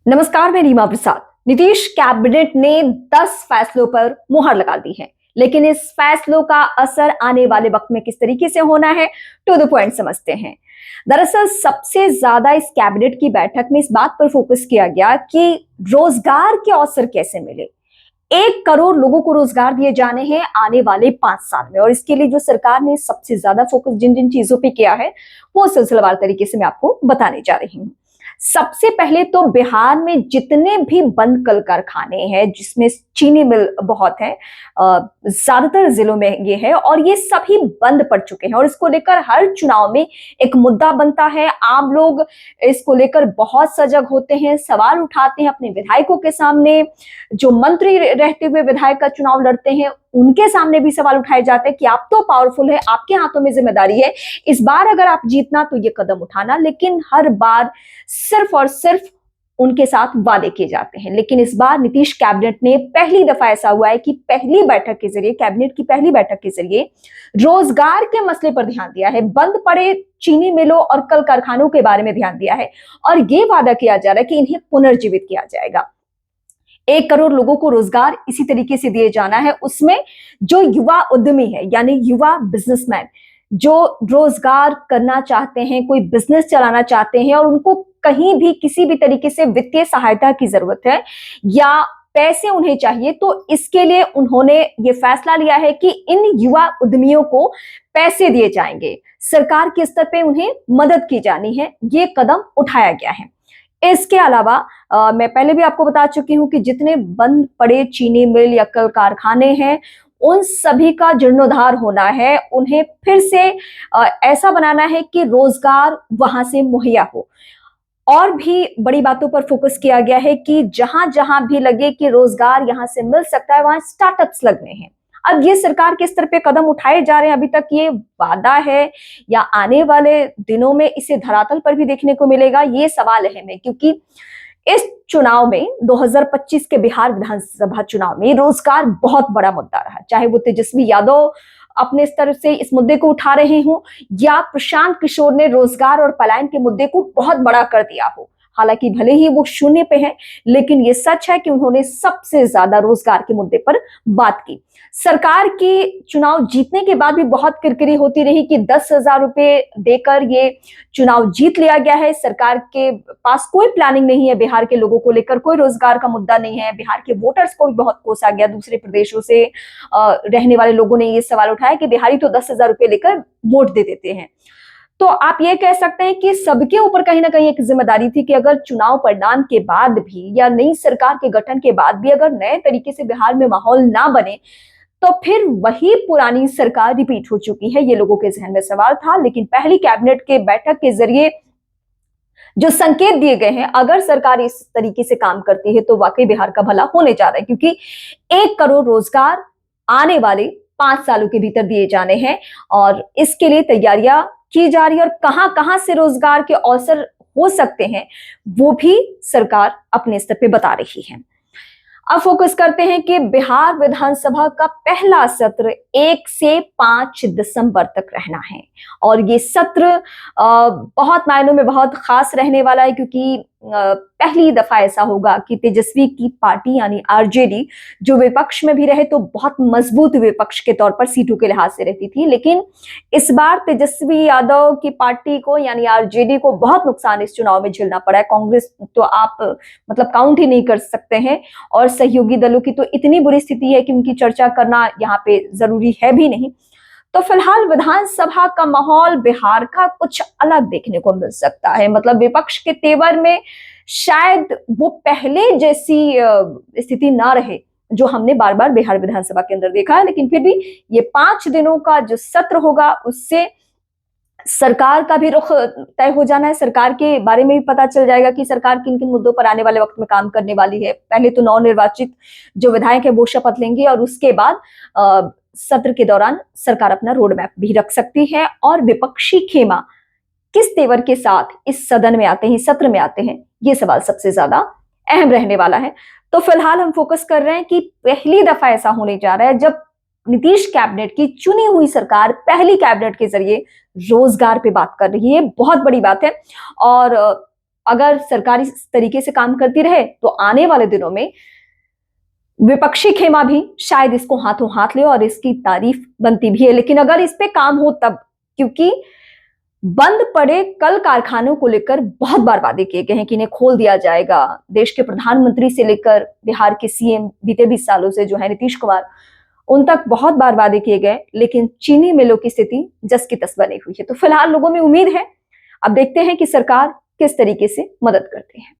नमस्कार, मैं रीमा प्रसाद। नीतीश कैबिनेट ने 10 फैसलों पर मुहर लगा दी है, लेकिन इस फैसलों का असर आने वाले वक्त में किस तरीके से होना है, टू द पॉइंट समझते हैं। दरअसल सबसे ज्यादा इस कैबिनेट की बैठक में इस बात पर फोकस किया गया कि रोजगार के अवसर कैसे मिले। 1 करोड़ लोगों को रोजगार दिए जाने हैं आने वाले 5 साल में, और इसके लिए जो सरकार ने सबसे ज्यादा फोकस जिन जिन चीजों पे किया है वो सिलसिलेवार तरीके से मैं आपको बताने जा रही हूँ। सबसे पहले तो बिहार में जितने भी बंद कल कारखाने हैं, जिसमें चीनी मिल बहुत है, ज्यादातर जिलों में ये है, और ये सभी बंद पड़ चुके हैं। और इसको लेकर हर चुनाव में एक मुद्दा बनता है। आम लोग इसको लेकर बहुत सजग होते हैं, सवाल उठाते हैं अपने विधायकों के सामने। जो मंत्री रहते हुए विधायक का चुनाव लड़ते हैं, उनके सामने भी सवाल उठाए जाते हैं कि आप तो पावरफुल है, आपके हाथों में जिम्मेदारी है, इस बार अगर आप जीतना तो ये कदम उठाना। लेकिन हर बार सिर्फ और सिर्फ उनके साथ वादे किए जाते हैं। लेकिन इस बार नीतीश कैबिनेट ने पहली दफा ऐसा हुआ है कि पहली बैठक के जरिए, कैबिनेट की पहली बैठक के जरिए रोजगार के मसले पर ध्यान दिया है। बंद पड़े चीनी मिलों और कल कारखानों के बारे में ध्यान दिया है, और यह वादा किया जा रहा है कि इन्हें पुनर्जीवित किया जाएगा। 1 करोड़ लोगों को रोजगार इसी तरीके से दिए जाना है। उसमें जो युवा उद्यमी है, यानी युवा बिजनेसमैन जो रोजगार करना चाहते हैं, कोई बिजनेस चलाना चाहते हैं, और उनको कहीं भी किसी भी तरीके से वित्तीय सहायता की जरूरत है या पैसे उन्हें चाहिए, तो इसके लिए उन्होंने ये फैसला लिया है कि इन युवा उद्यमियों को पैसे दिए जाएंगे। सरकार के स्तर पे उन्हें मदद की जानी है, ये कदम उठाया गया है। इसके अलावा मैं पहले भी आपको बता चुकी हूं कि जितने बंद पड़े चीनी मिल या कल कारखाने हैं, उन सभी का जीर्णोद्धार होना है। उन्हें फिर से ऐसा बनाना है कि रोजगार वहां से मुहैया हो। और भी बड़ी बातों पर फोकस किया गया है कि जहां जहां भी लगे कि रोजगार यहां से मिल सकता है, वहां स्टार्टअप्स लगने हैं। अब ये सरकार के स्तर पे कदम उठाए जा रहे हैं। अभी तक ये वादा है या आने वाले दिनों में इसे धरातल पर भी देखने को मिलेगा, ये सवाल अहम है। क्योंकि इस चुनाव में 2025 के बिहार विधानसभा चुनाव में रोजगार बहुत बड़ा मुद्दा रहा। चाहे वो तेजस्वी यादव अपने स्तर से इस मुद्दे को उठा रहे हों, या प्रशांत किशोर ने रोजगार और पलायन के मुद्दे को बहुत बड़ा कर दिया हो। हालांकि भले ही वो शून्य पे हैं, लेकिन ये सच है कि उन्होंने सबसे ज्यादा रोजगार के मुद्दे पर बात की। सरकार की चुनाव जीतने के बाद भी बहुत किरकिरी होती रही कि 10,000 रुपए देकर ये चुनाव जीत लिया गया है। सरकार के पास कोई प्लानिंग नहीं है, बिहार के लोगों को लेकर कोई रोजगार का मुद्दा नहीं है। बिहार के वोटर्स को भी बहुत कोसा गया। दूसरे प्रदेशों से रहने वाले लोगों ने ये सवाल उठाया कि बिहारी तो 10,000 रुपए लेकर वोट दे देते हैं। तो आप ये कह सकते हैं कि सबके ऊपर कहीं ना कहीं एक जिम्मेदारी थी कि अगर चुनाव परिणाम के बाद भी या नई सरकार के गठन के बाद भी अगर नए तरीके से बिहार में माहौल ना बने, तो फिर वही पुरानी सरकार रिपीट हो चुकी है। ये लोगों के जहन में सवाल था। लेकिन पहली कैबिनेट के बैठक के जरिए जो संकेत दिए गए हैं, अगर सरकार इस तरीके से काम करती है तो वाकई बिहार का भला होने जा रहा है। क्योंकि 1 करोड़ रोजगार आने वाले 5 सालों के भीतर दिए जाने हैं, और इसके लिए तैयारियां की जा रही है। और कहां कहां से रोजगार के अवसर हो सकते हैं, वो भी सरकार अपने स्तर पे बता रही है। अब फोकस करते हैं कि बिहार विधानसभा का पहला सत्र 1 से 5 दिसंबर तक रहना है। और ये सत्र बहुत मायनों में बहुत खास रहने वाला है, क्योंकि पहली दफा ऐसा होगा कि तेजस्वी की पार्टी यानी आरजेडी, जो विपक्ष में भी रहे तो बहुत मजबूत विपक्ष के तौर पर सीटों के लिहाज से रहती थी, लेकिन इस बार तेजस्वी यादव की पार्टी को यानी आरजेडी को बहुत नुकसान इस चुनाव में झेलना पड़ा है। कांग्रेस तो आप मतलब काउंट ही नहीं कर सकते हैं, और सहयोगी दलों की तो इतनी बुरी स्थिति है कि उनकी चर्चा करना यहाँ पे जरूरी है भी नहीं। तो फिलहाल विधानसभा का माहौल बिहार का कुछ अलग देखने को मिल सकता है। मतलब विपक्ष के तेवर में शायद वो पहले जैसी स्थिति ना रहे जो हमने बार बार बिहार विधानसभा के अंदर देखा है। लेकिन फिर भी ये 5 दिनों का जो सत्र होगा, उससे सरकार का भी रुख तय हो जाना है। सरकार के बारे में भी पता चल जाएगा कि सरकार किन किन मुद्दों पर आने वाले वक्त में काम करने वाली है। पहले तो नवनिर्वाचित जो विधायक है वो शपथ लेंगे, और उसके बाद सत्र के दौरान सरकार अपना रोड मैप भी रख सकती है। और विपक्षी खेमा किस तेवर के साथ इस सदन में आते हैं, सत्र में आते हैं, ये सवाल सबसे ज्यादा अहम रहने वाला है। तो फिलहाल हम फोकस कर रहे हैं कि पहली दफा ऐसा होने जा रहा है जब नीतीश कैबिनेट की चुनी हुई सरकार पहली कैबिनेट के जरिए रोजगार पे बात कर रही है। बहुत बड़ी बात है। और अगर सरकार इस तरीके से काम करती रहे तो आने वाले दिनों में विपक्षी खेमा भी शायद इसको हाथों हाथ ले और इसकी तारीफ बनती भी है। लेकिन अगर इस पे काम हो तब, क्योंकि बंद पड़े कल कारखानों को लेकर बहुत बार वादे किए गए हैं कि इन्हें खोल दिया जाएगा। देश के प्रधानमंत्री से लेकर बिहार के सीएम बीते 20 सालों से जो है नीतीश कुमार, उन तक बहुत बार वादे किए गए, लेकिन चीनी मिलों की स्थिति जस की तस बनी हुई है। तो फिलहाल लोगों में उम्मीद है, अब देखते हैं कि सरकार किस तरीके से मदद करती है।